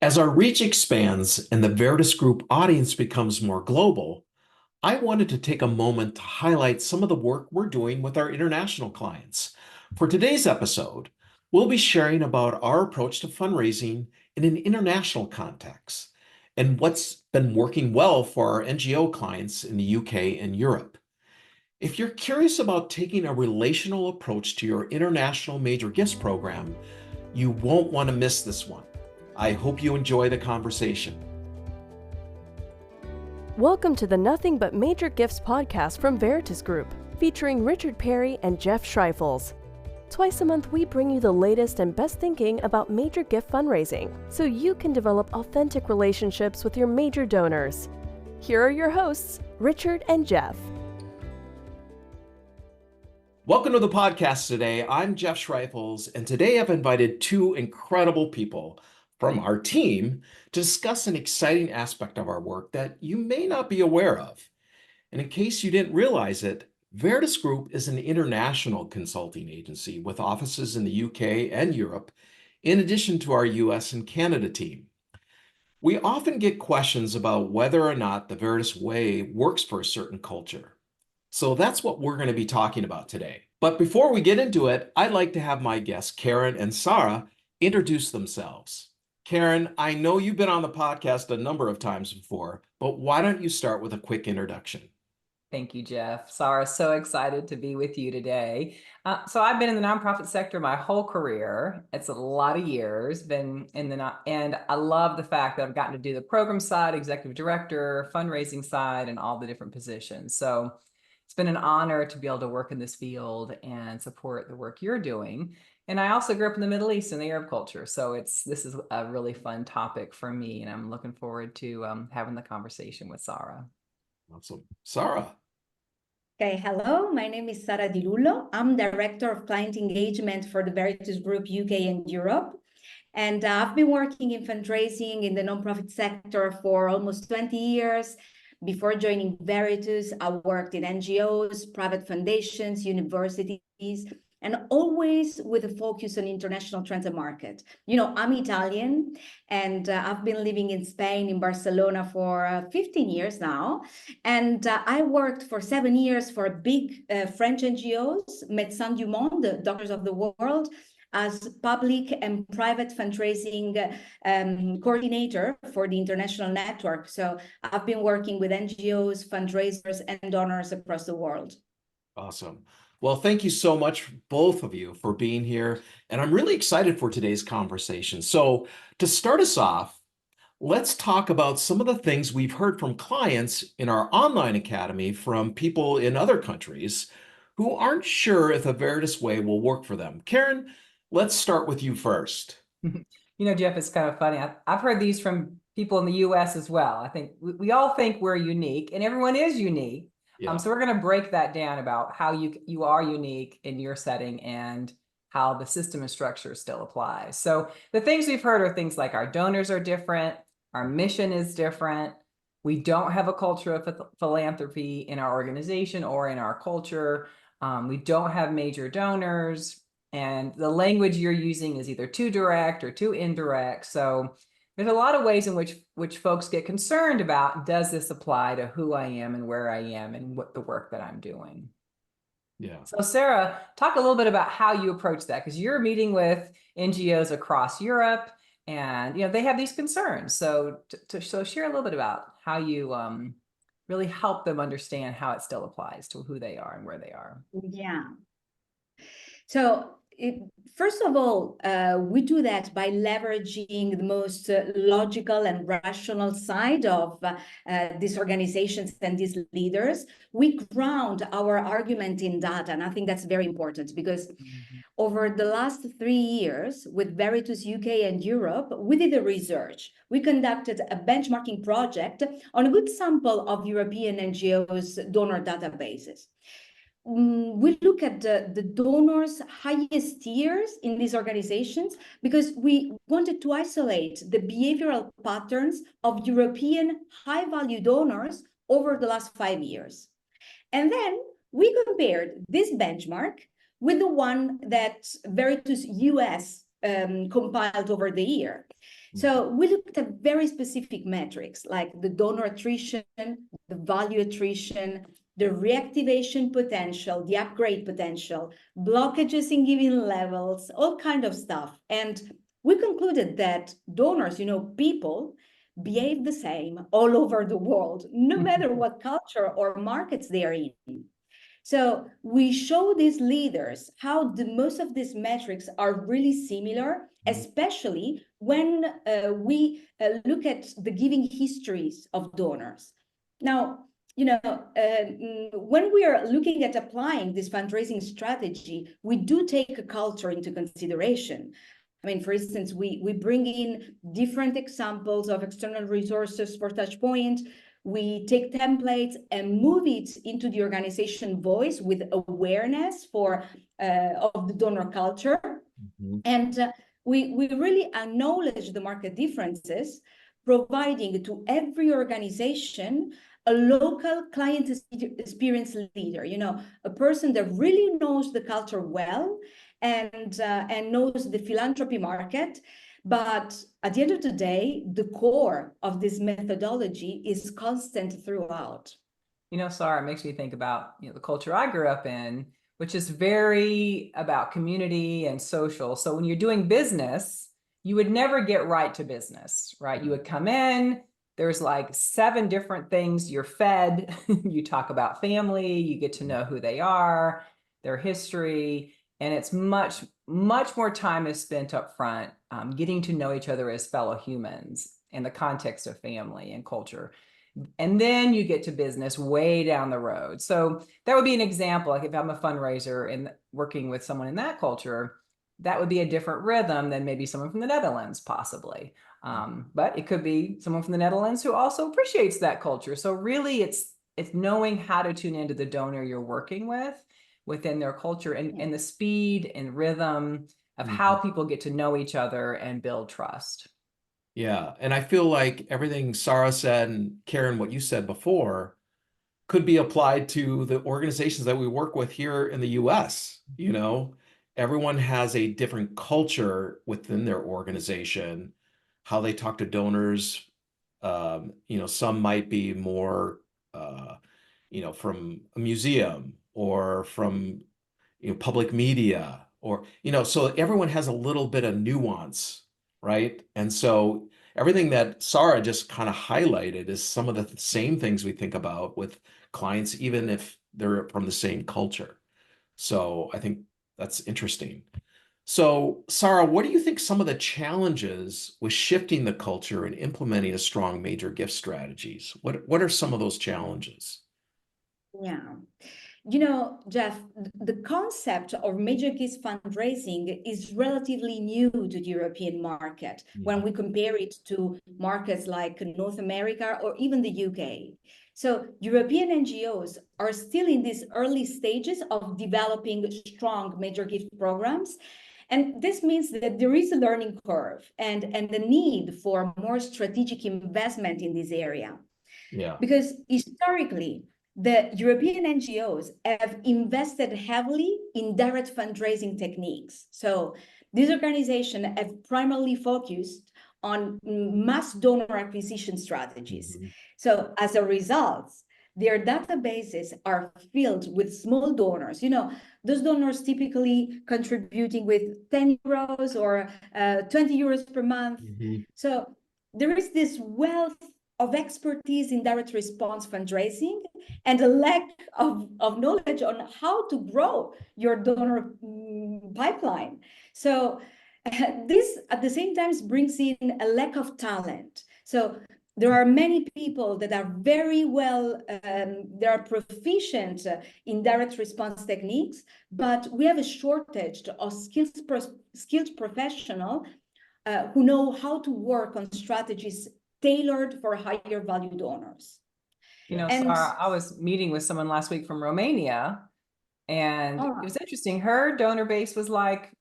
As our reach expands and the Veritus Group audience becomes more global, I wanted to take a moment to highlight some of the work we're doing with our international clients. For today's episode, we'll be sharing about our approach to fundraising in an international context and what's been working well for our NGO clients in the UK and Europe. If you're curious about taking a relational approach to your international major gifts program, you won't want to miss this one. I hope you enjoy the conversation. Welcome to the Nothing But Major Gifts podcast from Veritus Group, featuring Richard Perry and Jeff Schreifels. Twice a month, we bring you the latest and best thinking about major gift fundraising, so you can develop authentic relationships with your major donors. Here are your hosts, Richard and Jeff. Welcome to the podcast today. I'm Jeff Schreifels, and today I've invited two incredible people from our team to discuss an exciting aspect of our work that you may not be aware of. And in case you didn't realize it, Veritus Group is an international consulting agency with offices in the UK and Europe, in addition to our US and Canada team. We often get questions about whether or not the Veritus Way works for a certain culture. So that's what we're going to be talking about today. But before we get into it, I'd like to have my guests, Karen and Sara, introduce themselves. Karen, I know you've been on the podcast a number of times before, but why don't you start with a quick introduction? Thank you, Jeff. Sara, so excited to be with you today. So I've been in the nonprofit sector my whole career. It's a lot of years, been in the and I love the fact that I've gotten to do the program side, executive director, fundraising side, and all the different positions. So it's been an honor to be able to work in this field and support the work you're doing. And I also grew up in the Middle East and the Arab culture. So this is a really fun topic for me. And I'm looking forward to having the conversation with Sara. Awesome. Sara. Okay, hello, my name is Sara Di Lullo. I'm Director of Client Engagement for the Veritus Group UK and Europe. And I've been working in fundraising in the nonprofit sector for almost 20 years. Before joining Veritus, I worked in NGOs, private foundations, universities, and always with a focus on international trends and market. You know, I'm Italian, and I've been living in Spain, in Barcelona for 15 years now. And I worked for 7 years for big French NGOs, Médecins du Monde, Doctors of the World, as public and private fundraising coordinator for the international network. So I've been working with NGOs, fundraisers, and donors across the world. Awesome. Well, thank you so much, both of you, for being here. And I'm really excited for today's conversation. So to start us off, let's talk about some of the things we've heard from clients in our online academy from people in other countries who aren't sure if the Veritus Way will work for them. Karen, let's start with you first. You know, Jeff, it's kind of funny. I've heard these from people in the US as well. I think we all think we're unique, and everyone is unique. Yeah. So we're going to break that down about how you are unique in your setting and how the system and structure still applies. So the things we've heard are things like our donors are different, our mission is different, we don't have a culture of philanthropy in our organization or in our culture, we don't have major donors, and the language you're using is either too direct or too indirect. So there's a lot of ways in which folks get concerned about, does this apply to who I am and where I am and what the work that I'm doing? Yeah. So Sara, talk a little bit about how you approach that, because you're meeting with NGOs across Europe, and they have these concerns. So so share a little bit about how you really help them understand how it still applies to who they are and where they are. Yeah. So first of all, we do that by leveraging the most logical and rational side of these organizations and these leaders. We ground our argument in data, and I think that's very important because over the last 3 years with Veritus UK and Europe, we did a research. We conducted a benchmarking project on a good sample of European NGOs' donor databases. We look at the donors' highest tiers in these organizations because we wanted to isolate the behavioral patterns of European high-value donors over the last 5 years. And then we compared this benchmark with the one that Veritus US compiled over the year. So we looked at very specific metrics like the donor attrition, the value attrition, the reactivation potential, the upgrade potential, blockages in giving levels, all kind of stuff. And we concluded that donors, people behave the same all over the world, no matter what culture or markets they are in. So we show these leaders how most of these metrics are really similar, especially when we look at the giving histories of donors. Now, when we are looking at applying this fundraising strategy, we do take a culture into consideration. I mean, for instance, we bring in different examples of external resources for touchpoint. We take templates and move it into the organization voice with awareness of the donor culture. And we really acknowledge the market differences, providing to every organization a local client experience leader, a person that really knows the culture well and knows the philanthropy market. But at the end of the day, the core of this methodology is constant throughout. Sara, it makes me think about, the culture I grew up in, which is very about community and social. So when you're doing business, you would never get right to business, right? You would come in, there's like 7 different things you're fed. You talk about family, you get to know who they are, their history, and it's much more time is spent up front getting to know each other as fellow humans in the context of family and culture. And then you get to business way down the road. So that would be an example. Like if I'm a fundraiser and working with someone in that culture, that would be a different rhythm than maybe someone from the Netherlands, possibly. But it could be someone from the Netherlands who also appreciates that culture. So really it's knowing how to tune into the donor you're working with within their culture and the speed and rhythm of how people get to know each other and build trust. Yeah. And I feel like everything Sara said and Karen, what you said before, could be applied to the organizations that we work with here in the US. Everyone has a different culture within their organization, how they talk to donors. Some might be more, from a museum or from, public media or, so everyone has a little bit of nuance, right? And so everything that Sara just kind of highlighted is some of the same things we think about with clients, even if they're from the same culture. So I think that's interesting. So, Sara, what do you think some of the challenges with shifting the culture and implementing a strong major gift strategies? What are some of those challenges? Yeah. Jeff, the concept of major gifts fundraising is relatively new to the European market when we compare it to markets like North America or even the UK. So European NGOs are still in these early stages of developing strong major gift programs. And this means that there is a learning curve and the need for more strategic investment in this area. Yeah. Because historically, the European NGOs have invested heavily in direct fundraising techniques. So these organizations have primarily focused on mass donor acquisition strategies. So as a result, their databases are filled with small donors. Those donors typically contributing with 10 euros or 20 euros per month. So there is this wealth of expertise in direct response fundraising and a lack of knowledge on how to grow your donor pipeline. So this at the same time brings in a lack of talent. So there are many people that are very well, they are proficient in direct response techniques, but we have a shortage of skilled professionals who know how to work on strategies tailored for higher value donors. Sara, I was meeting with someone last week from Romania, and it was interesting. Her donor base was like,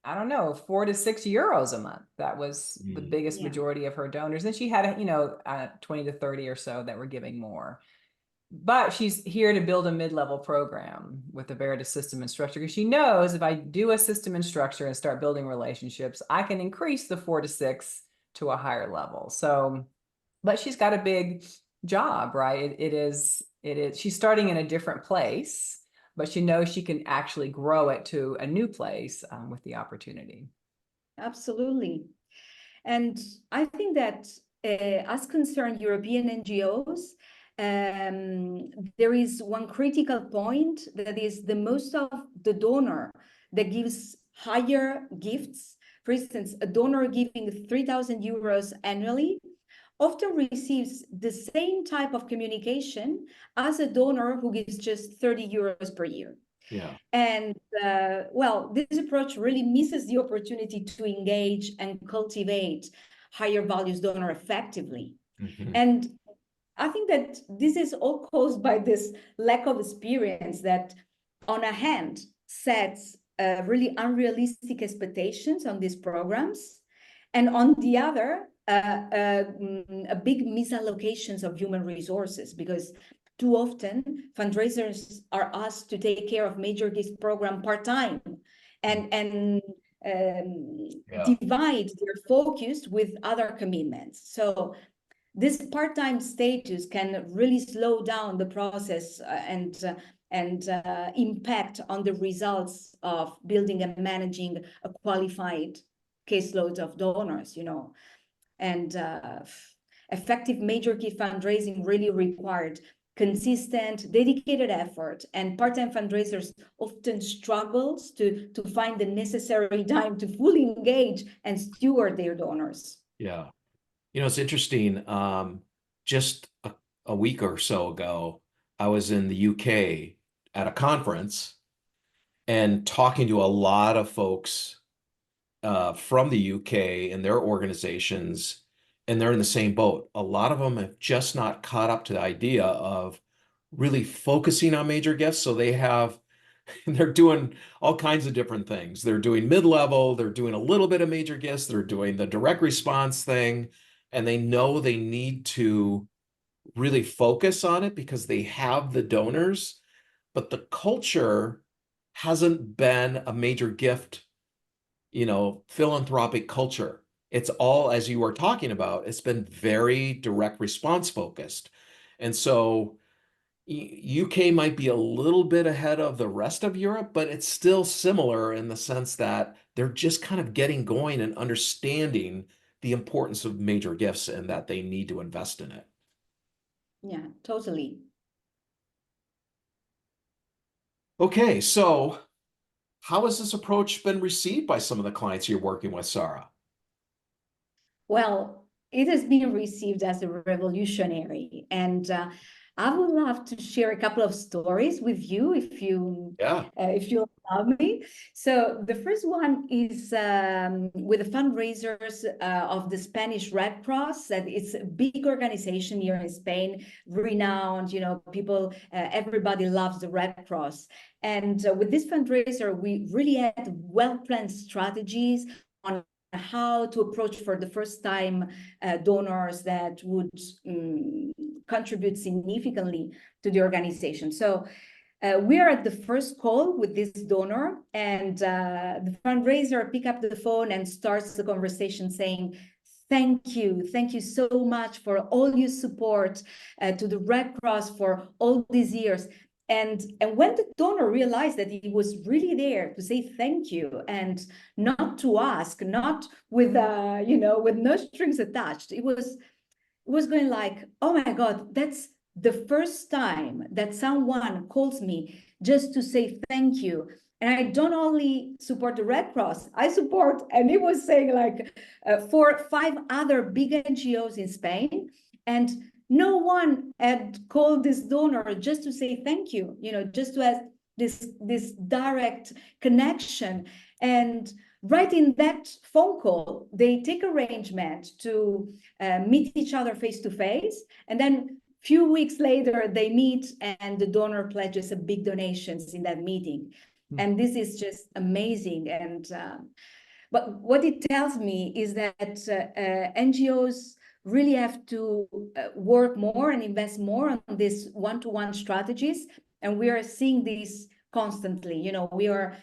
I don't know, 4 to 6 euros a month. That was the biggest majority of her donors. And she had, 20 to 30 or so that were giving more. But she's here to build a mid-level program with the Veritus system and structure, because she knows if I do a system and structure and start building relationships, I can increase the 4 to 6 to a higher level. So, but she's got a big job, right? It is, she's starting in a different place, but she knows she can actually grow it to a new place with the opportunity. Absolutely. And I think that as concerned European NGOs, there is one critical point, that is the most of the donor that gives higher gifts. For instance, a donor giving 3,000 euros annually often receives the same type of communication as a donor who gives just 30 euros per year. Yeah. And well, this approach really misses the opportunity to engage and cultivate higher values donor effectively. Mm-hmm. And I think that this is all caused by this lack of experience that, on a hand, sets really unrealistic expectations on these programs, and on the other, a big misallocations of human resources, because too often fundraisers are asked to take care of major gift program part-time and divide their focus with other commitments. So this part-time status can really slow down the process and impact on the results of building and managing a qualified caseload of donors, you know. And effective major key fundraising really required consistent, dedicated effort, and part-time fundraisers often struggles to find the necessary time to fully engage and steward their donors. Yeah. You know, it's interesting. Just a week or so ago, I was in the UK at a conference and talking to a lot of folks from the UK and their organizations, and they're in the same boat. A lot of them have just not caught up to the idea of really focusing on major gifts. So they're doing all kinds of different things. They're doing mid-level, they're doing a little bit of major gifts, they're doing the direct response thing, and they know they need to really focus on it because they have the donors, but the culture hasn't been a major gift, philanthropic culture. It's all, as you were talking about, it's been very direct response focused. And so UK might be a little bit ahead of the rest of Europe, but it's still similar in the sense that they're just kind of getting going and understanding the importance of major gifts and that they need to invest in it. Yeah, totally. Okay, so how has this approach been received by some of the clients you're working with, Sara? Well, it has been received as a revolutionary, and I would love to share a couple of stories with you if you allow me. So the first one is with the fundraisers of the Spanish Red Cross. That it's a big organization here in Spain, renowned. You know, people, everybody loves the Red Cross. And with this fundraiser, we really had well-planned strategies on how to approach for the first time donors that would contribute significantly to the organization. So we are at the first call with this donor, and the fundraiser pick up the phone and starts the conversation saying, thank you so much for all your support to the Red Cross for all these years. And when the donor realized that he was really there to say thank you and not to ask, not with with no strings attached, it was going like, oh my God, that's the first time that someone calls me just to say thank you. And I don't only support the Red Cross, I support, and he was saying like 4 or 5 other big NGOs in Spain. And no one had called this donor just to say thank you, just to have this direct connection. And right in that phone call, they take arrangement to meet each other face to face. And then few weeks later, they meet and the donor pledges a big donations in that meeting. And this is just amazing. And but what it tells me is that NGOs really have to work more and invest more on these one-to-one strategies. And we are seeing this constantly. We are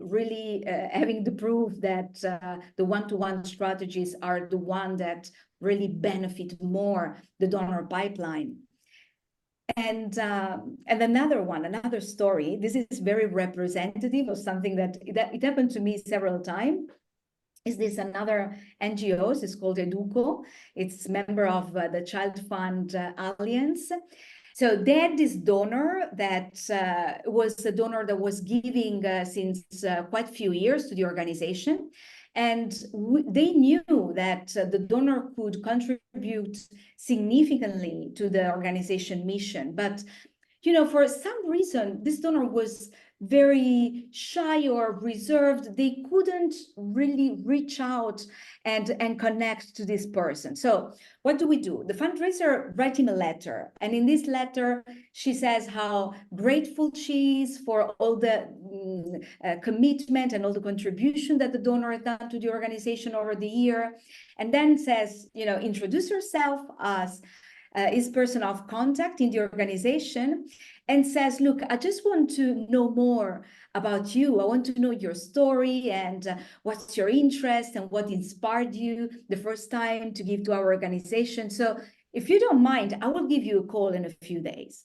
really having the proof that the one-to-one strategies are the one that really benefit more the donor pipeline. And another story. This is very representative of something that it happened to me several times. Is this another NGO? It's called Educo. It's member of the Child Fund Alliance. So they had this donor that was a donor that was giving since quite a few years to the organization. And they knew that the donor could contribute significantly to the organization mission. But, you know, for some reason, this donor was very shy or reserved. They couldn't really reach out and connect to this person. So what do? The fundraiser write him a letter. And in this letter, she says how grateful she is for all the commitment and all the contribution that the donor has done to the organization over the year. And then says, you know, introduce herself as his person of contact in the organization, and says, look, I just want to know more about you. I want to know your story and what's your interest and what inspired you the first time to give to our organization. So if you don't mind, I will give you a call in a few days.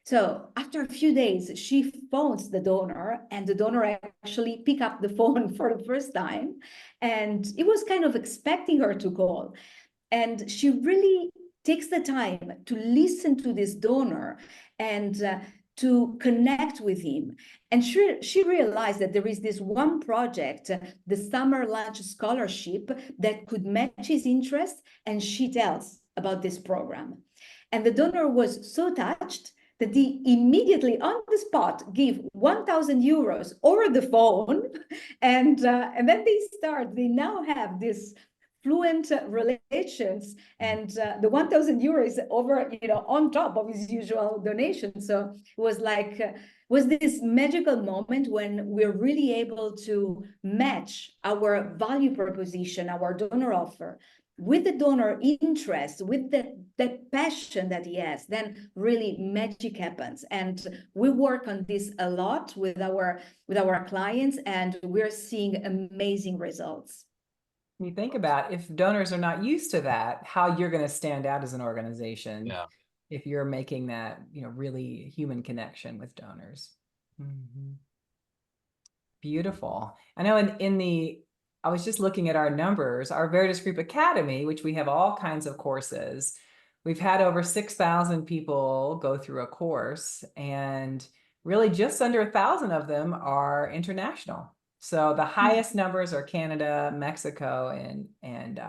So after a few days, she phones the donor, and the donor actually picked up the phone for the first time. And he was kind of expecting her to call. And she really takes the time to listen to this donor and to connect with him. And she realized that there is this one project, the Summer Lunch Scholarship, that could match his interest, and she tells about this program. And the donor was so touched that he immediately on the spot gave 1,000 euros over the phone. And then they now have this fluent relations, and the 1,000 euros over, you know, on top of his usual donation. So it was like, was this magical moment when we're really able to match our value proposition, our donor offer, with the donor interest, with that passion that he has, then really magic happens. And we work on this a lot with our clients, and we're seeing amazing results. You think about if donors are not used to that, how you're going to stand out as an organization. Yeah. If you're making that, you know, really human connection with donors. Mm-hmm. Beautiful. I know I was just looking at our numbers, our Veritus Group Academy, which we have all kinds of courses. We've had over 6,000 people go through a course, and really just under 1,000 of them are international. So the highest numbers are Canada, Mexico, and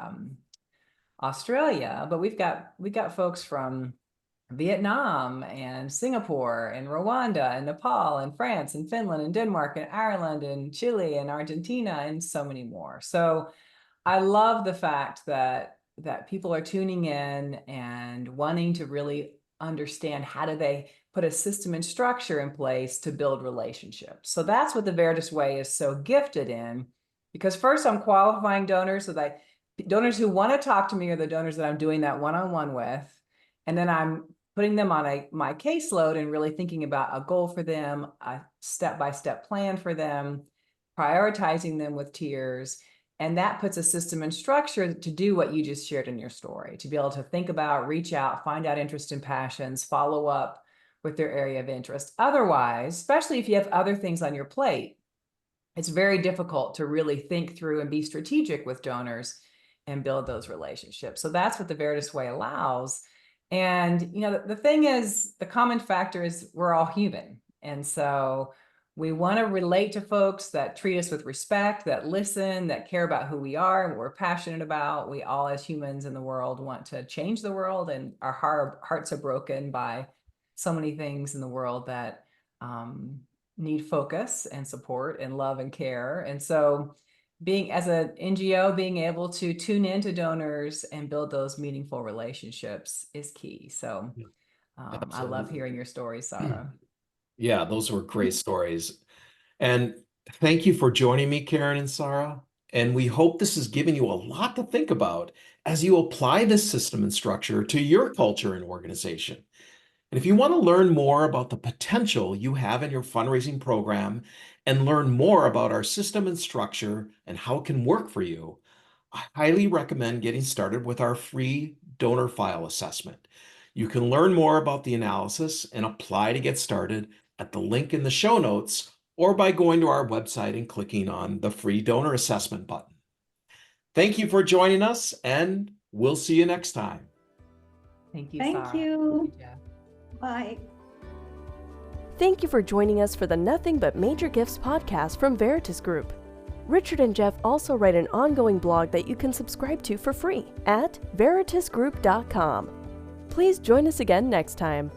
Australia, but we've got folks from Vietnam and Singapore and Rwanda and Nepal and France and Finland and Denmark and Ireland and Chile and Argentina and so many more. So I love the fact that people are tuning in and wanting to really understand how do they put a system and structure in place to build relationships. So that's what the Veritus Way is so gifted in, because first I'm qualifying donors, so that donors who want to talk to me are the donors that I'm doing that one-on-one with. And then I'm putting them on my caseload and really thinking about a goal for them, a step-by-step plan for them, prioritizing them with tiers. And that puts a system and structure to do what you just shared in your story, to be able to think about, reach out, find out interest and passions, follow up with their area of interest. Otherwise, especially if you have other things on your plate, it's very difficult to really think through and be strategic with donors and build those relationships. So that's what the Veritus Way allows. And, you know, the thing is, the common factor is we're all human. And so we want to relate to folks that treat us with respect, that listen, that care about who we are and what we're passionate about. We all, as humans in the world, want to change the world, and our hearts are broken by so many things in the world that need focus and support and love and care. And so being, as an NGO, being able to tune into donors and build those meaningful relationships is key. So I love hearing your stories, Sara. Yeah, those were great stories. And thank you for joining me, Karen and Sara. And we hope this has given you a lot to think about as you apply this system and structure to your culture and organization. And if you want to learn more about the potential you have in your fundraising program and learn more about our system and structure and how it can work for you, I highly recommend getting started with our free donor file assessment. You can learn more about the analysis and apply to get started at the link in the show notes or by going to our website and clicking on the free donor assessment button. Thank you for joining us, and we'll see you next time. Thank you, Thank Sara. you. Thank Jeff. Bye. Thank you for joining us for the Nothing But Major Gifts podcast from Veritus Group. Richard and Jeff also write an ongoing blog that you can subscribe to for free at veritusgroup.com. Please join us again next time.